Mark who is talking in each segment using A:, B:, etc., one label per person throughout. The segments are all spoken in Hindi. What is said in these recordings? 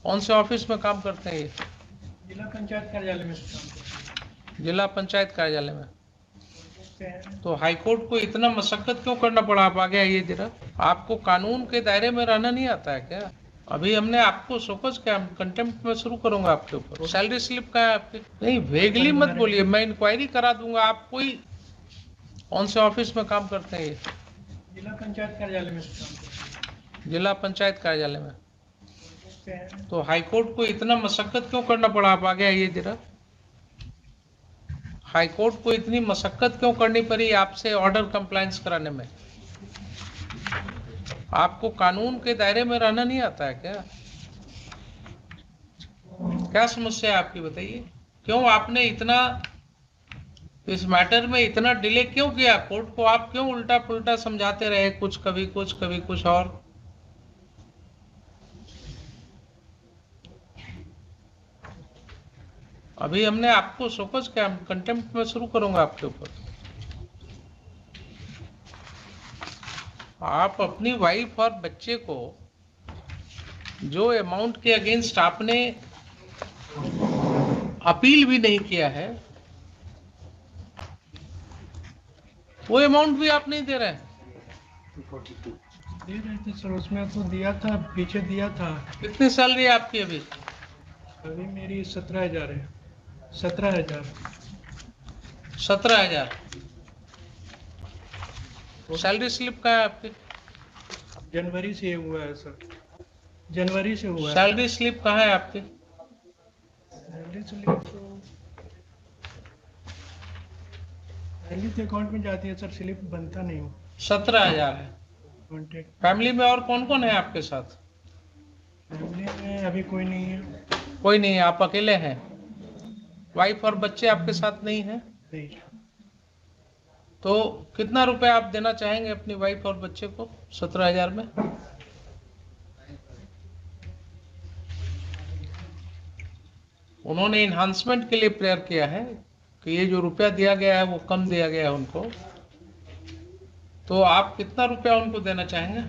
A: कौन से ऑफिस में काम करते हैं ये?
B: जिला पंचायत कार्यालय में काम करते
A: जिला पंचायत कार्यालय में।
B: हैं।
A: तो हाईकोर्ट को इतना मशक्कत क्यों करना पड़ा? आप आगे आइए जरा। आपको कानून के दायरे में रहना नहीं आता है क्या? अभी हमने आपको शोकस क्या कंटेम्प्ट में शुरू करूंगा आपके ऊपर। सैलरी स्लिप का है आपकी? नहीं, वेगली मत बोलिए, मैं इंक्वायरी करा दूंगा। आप कोई कौन से ऑफिस में काम करते हैं ये?
B: जिला पंचायत कार्यालय में काम करते
A: जिला पंचायत कार्यालय में।
B: हैं।
A: तो हाईकोर्ट को इतना मशक्कत क्यों करना पड़ा? आप आगे आइए जरा। हाईकोर्ट को इतनी मशक्कत क्यों करनी पड़ी आपसे ऑर्डर कंप्लायंस कराने में? आपको कानून के दायरे में रहना नहीं आता है क्या? क्या समस्या है आपकी, बताइए। क्यों आपने इतना इस मैटर में इतना डिले क्यों किया? कोर्ट को आप क्यों उल्टा पुल्टा समझाते रहे, कुछ कभी कुछ कभी कुछ और? अभी हमने आपको शोकस क्या कंटेम्प्ट में शुरू करूंगा आपके ऊपर। आप अपनी वाइफ और बच्चे को जो अमाउंट के अगेंस्ट आपने अपील भी नहीं किया है, वो अमाउंट भी आप नहीं दे रहे हैं।
B: दे रहे थे सर, उसमें तो दिया था, पीछे दिया था।
A: कितनी सैलरी है आपकी अभी?
B: अभी मेरी 17,000 है। 17,000।
A: 17,000। सैलरी स्लिप का है आपकी?
B: जनवरी से हुआ है सर, जनवरी से हुआ है।
A: सैलरी स्लिप कहाँ है आपकी?
B: सैलरी स्लिप तो सैलरी तो अकाउंट में जाती है सर, स्लिप बनता नहीं हो।
A: 17,000 है।
B: कॉन्टेक्ट
A: फैमिली में और कौन कौन है आपके साथ?
B: फैमिली में अभी कोई नहीं है।
A: कोई नहीं है, आप अकेले हैं? वाइफ और बच्चे आपके साथ नहीं हैं?
B: नहीं।
A: तो कितना रुपया आप देना चाहेंगे अपनी वाइफ और बच्चे को 17,000 में? उन्होंने इन्हांसमेंट के लिए प्रेयर किया है कि ये जो रुपया दिया गया है वो कम दिया गया है उनको, तो आप कितना रुपया उनको देना चाहेंगे?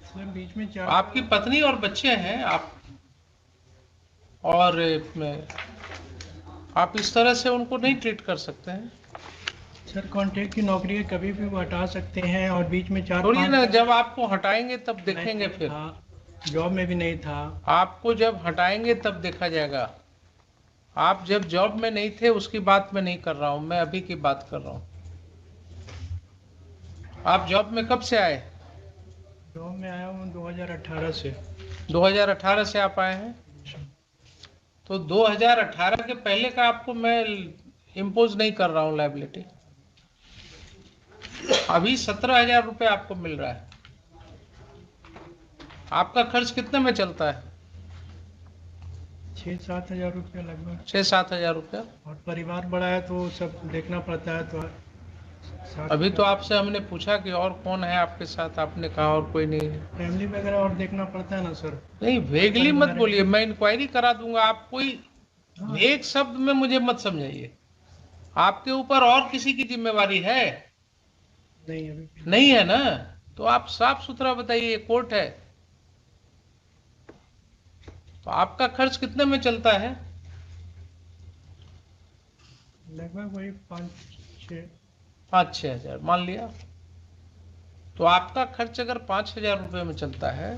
B: सर बीच में
A: आपकी पत्नी और बच्चे हैं आप, और आप इस तरह से उनको नहीं ट्रीट कर सकते हैं।
B: सर कॉन्ट्रैक्ट की नौकरी है, कभी भी वो हटा सकते हैं, और बीच में
A: छोड़िए ना, जब आपको हटाएंगे तब देखेंगे फिर।
B: जॉब में भी नहीं था।
A: आपको जब हटाएंगे तब देखा जाएगा। आप जब जॉब में नहीं थे उसकी बात मैं नहीं कर रहा हूं, मैं अभी की बात कर रहा हूं। आप जॉब में कब से आए?
B: जॉब में आया हूँ 2018 से।
A: 2018 से आप आए हैं? तो 2018 के पहले का आपको मैं इम्पोज नहीं कर रहा हूं लायबिलिटी। अभी 17,000 रुपये आपको मिल रहा है। आपका खर्च कितने में चलता है?
B: 6-7 हज़ार रुपया लगभग।
A: 6-7 हजार रुपया।
B: और परिवार बड़ा है तो सब देखना पड़ता है, तो
A: अभी तो आपसे हमने पूछा कि और कौन है आपके साथ, आपने कहा और कोई नहीं है।
B: फैमिली वगैरह और देखना पड़ता है ना सर।
A: नहीं, वेगली मत बोलिए, मैं इंक्वायरी करा दूंगा। आप कोई एक शब्द में मुझे मत समझाइए। आपके ऊपर और किसी की जिम्मेवारी है?
B: नहीं, अभी
A: नहीं है ना? तो आप साफ सुथरा बताइए, कोर्ट है। तो आपका खर्च कितने में चलता है?
B: लगभग वही
A: 5-6 हजार मान लिया। तो आपका खर्च अगर 5,000 रुपये में चलता है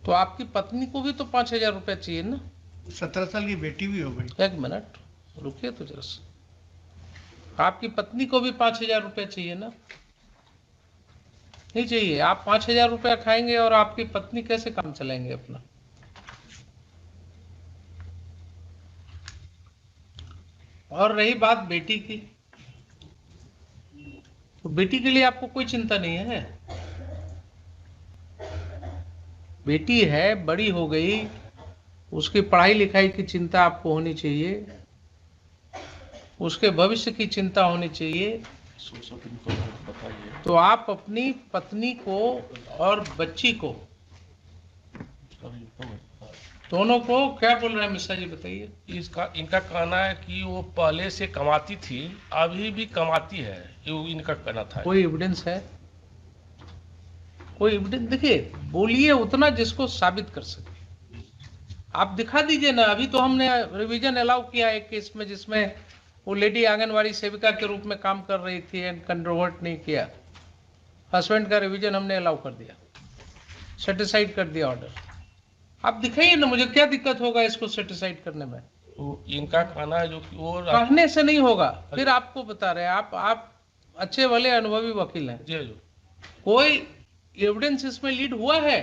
A: तो आपकी पत्नी को भी तो 5,000 रुपया चाहिए ना?
B: 17 साल की बेटी भी हो गई।
A: एक मिनट रुकिए तो जरा से। आपकी पत्नी को भी 5,000 रुपया चाहिए ना? नहीं चाहिए? आप 5,000 रुपया खाएंगे और आपकी पत्नी कैसे काम चलाएंगे अपना? और रही बात बेटी की, तो बेटी के लिए आपको कोई चिंता नहीं है? बेटी है, बड़ी हो गई, उसकी पढ़ाई लिखाई की चिंता आपको होनी चाहिए, उसके भविष्य की चिंता होनी चाहिए। तो आप अपनी पत्नी को और बच्ची को, दोनों को क्या बोल रहे हैं मिश्रा जी, बताइए।
C: इनका कहना है कि वो पहले से कमाती थी, अभी भी कमाती है, ये इनका कहना था।
A: कोई एविडेंस है? कोई एविडेंस देखिए, बोलिए उतना जिसको साबित कर सके। आप दिखा दीजिए ना। अभी तो हमने रिवीजन अलाउ किया एक केस में जिसमें वो लेडी आंगनवाड़ी सेविका के रूप में काम कर रही थी एंड कन्वर्ट नहीं किया। हस्बैंड का रिवीजन हमने अलाउ कर दिया, सेटिसाइड कर दिया ऑर्डर। आप दिखाइए ना, मुझे क्या दिक्कत होगा इसको सेटिसाइड करने में।
C: इनका कहना है जो कि वो
A: कहने से नहीं होगा। फिर आपको बता रहे हैं, आप अच्छे वाले अनुभवी वकील हैं,
C: जी जी
A: कोई एविडेंस इसमें लीड हुआ है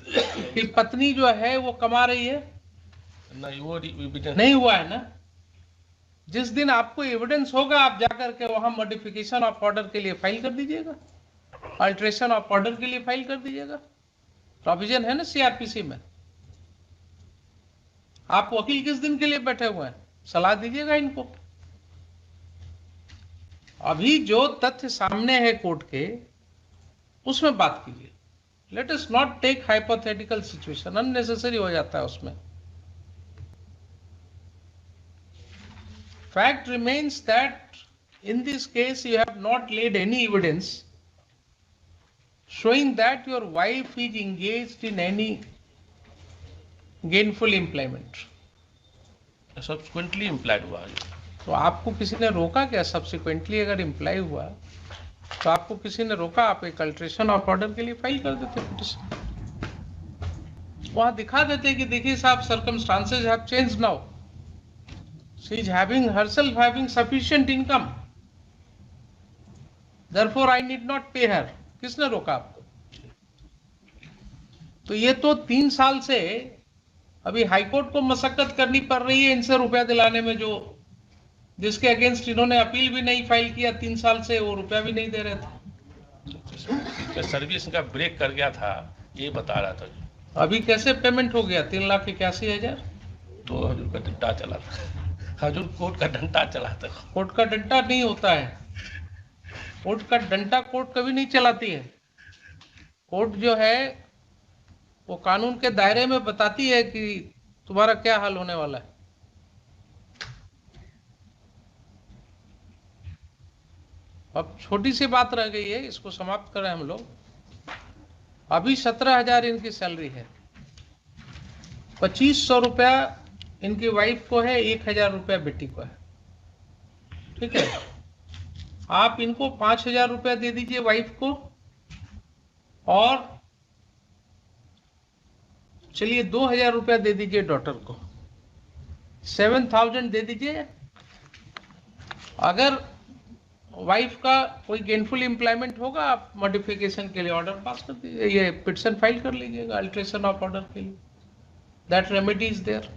A: कि पत्नी जो है वो कमा रही है?
C: नहीं, वो evidence-
A: नहीं हुआ है ना। जिस दिन आपको एविडेंस होगा आप जाकर के वहां मॉडिफिकेशन ऑफ ऑर्डर के लिए फाइल कर दीजिएगा, अल्ट्रेशन ऑफ ऑर्डर के लिए फाइल कर दीजिएगा। प्रोविजन है ना सीआरपीसी में। आप वकील किस दिन के लिए बैठे हुए हैं? सलाह दीजिएगा इनको। अभी जो तथ्य सामने है कोर्ट के, उसमें बात कीजिए। Let us not take hypothetical situation, unnecessary हो जाता है उसमें। Fact remains that in this case you have not laid any evidence showing that your wife is engaged in any gainful employment.
C: Subsequently implied हुआ है।
A: तो आपको किसी ने रोका क्या? सब्सिक्वेंटली अगर इम्प्लाई हुआ तो आपको किसी ने रोका? आप एक अल्ट्रेशन ऑफ ऑर्डर के लिए फाइल कर देते पिटीशन, वहां दिखा देते कि देखिए साहब, circumstances have changed now, she is herself having sufficient income, therefore I need not pay her. किसने रोका आपको? तो ये तो 3 साल से अभी हाईकोर्ट को मशक्कत करनी पड़ रही है इनसे रुपया दिलाने में, जो जिसके अगेंस्ट इन्होंने अपील भी नहीं फाइल किया 3 साल से, वो रुपया भी नहीं दे रहे थे।
C: सर्विस इनका ब्रेक कर गया था, ये बता रहा था।
A: अभी कैसे पेमेंट हो गया? 3,81,000।
C: तो हजूर का डंडा चला था, हजूर कोर्ट का डंडा चला था।
A: कोर्ट का डंडा नहीं होता है, कोर्ट का डंडा कोर्ट कभी नहीं चलाती है। कोर्ट जो है वो कानून के दायरे में बताती है कि तुम्हारा क्या हाल होने वाला है। अब छोटी सी बात रह गई है, इसको समाप्त करें हम लोग। अभी 17,000 इनकी सैलरी है, 2,500 रुपया इनकी वाइफ को है, 1,000 रुपया बेटी को है। ठीक है, आप इनको 5,000 रुपया दे दीजिए वाइफ को, और चलिए 2,000 रुपया दे दीजिए डॉटर को, 7,000 दे दीजिए। अगर वाइफ का कोई गेनफुल एम्प्लॉयमेंट होगा, आप मॉडिफिकेशन के लिए ऑर्डर पास कर दीजिए, ये पिटीशन फाइल कर लीजिएगा अल्ट्रेशन ऑफ ऑर्डर के लिए। That remedy is there.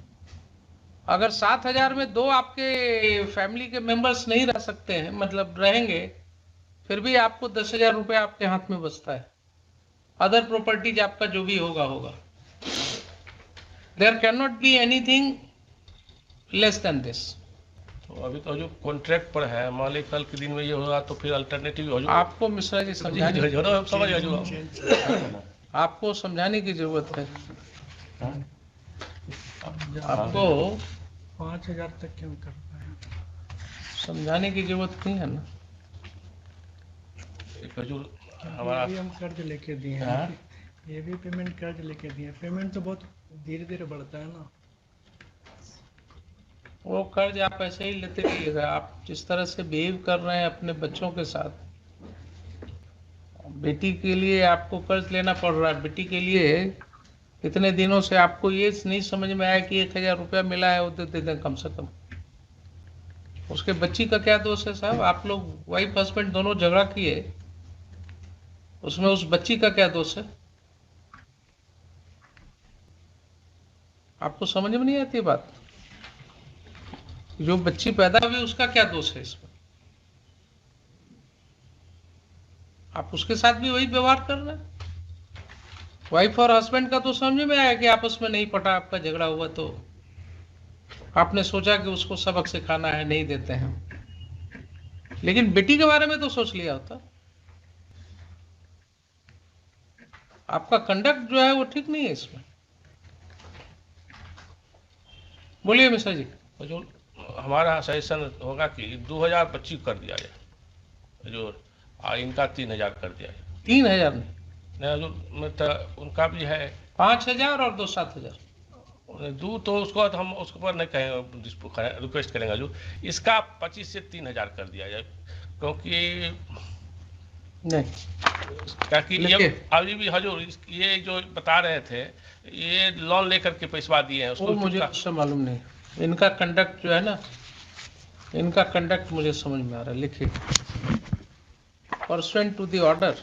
A: अगर 7,000 में 2 आपके फैमिली के मेंबर्स नहीं रह सकते हैं, मतलब रहेंगे, फिर भी आपको 10,000 रुपया आपके हाथ में बचता है। अदर प्रॉपर्टीज आपका जो भी होगा, there can not be anything less than this.
C: तो अभी तो जो कॉन्ट्रैक्ट पर है, मान ली कल के दिन में ये होगा तो फिर अल्टरनेटिव हो
A: आपको मिश्रा जी समझाने,
C: समझ
A: आपको समझाने की जरूरत है। आपको
B: 5,000 तक क्यों कर पाए?
A: समझाने की जरूरत नहीं है ना।
C: हजूर हमारा
B: ये भी हम कर्ज लेके दिए हैं, ये भी पेमेंट कर्ज लेके दिए हैं। पेमेंट तो बहुत धीरे धीरे बढ़ता है ना।
A: वो कर्ज आप ऐसे ही लेते रहिएगा। आप जिस तरह से बिहेव कर रहे हैं अपने बच्चों के साथ, बेटी के लिए आपको कर्ज लेना पड़ रहा है। बेटी के लिए इतने दिनों से आपको ये नहीं समझ में आया कि 1,000 रुपया मिला है, वो दे दें कम से कम। उसके बच्ची का क्या दोष है साहब? आप लोग वाइफ हस्बैंड दोनों झगड़ा किए, उसमें उस बच्ची का क्या दोष है? आपको समझ में नहीं आती बात? जो बच्ची पैदा हुई उसका क्या दोष है इसमें? आप उसके साथ भी वही व्यवहार कर रहे हैं। वाइफ और हस्बैंड का तो समझ में आया कि आपस में नहीं पटा, आपका झगड़ा हुआ, तो आपने सोचा कि उसको सबक सिखाना है, नहीं देते हैं। लेकिन बेटी के बारे में तो सोच लिया होता। आपका कंडक्ट जो है वो ठीक नहीं है इसमें। बोलिए मिश्रा जी।
C: जो हमारा सजेशन होगा कि 2,025 कर दिया जाए, जो इनका 3,000 कर दिया जाए।
A: 3,000 नहीं,
C: नहीं हजूर मैं तो उनका भी है
A: 5,000 और 7,000।
C: दू तो उसको बाद हम उसके ऊपर नहीं कहें रिक्वेस्ट करेंगे हजूर, इसका 25 से 3,000 कर दिया जाए, क्योंकि
A: नहीं
C: ताकि ये
A: लिखिए।
C: अभी भी हजूर ये जो बता रहे थे ये लोन लेकर के पैसा दिए हैं
A: वो
C: उसको
A: मुझे उससे मालूम नहीं, इनका कंडक्ट जो है ना, इनका कंडक्ट मुझे समझ में आ रहा है। लिखिए, परसेंट टू द ऑर्डर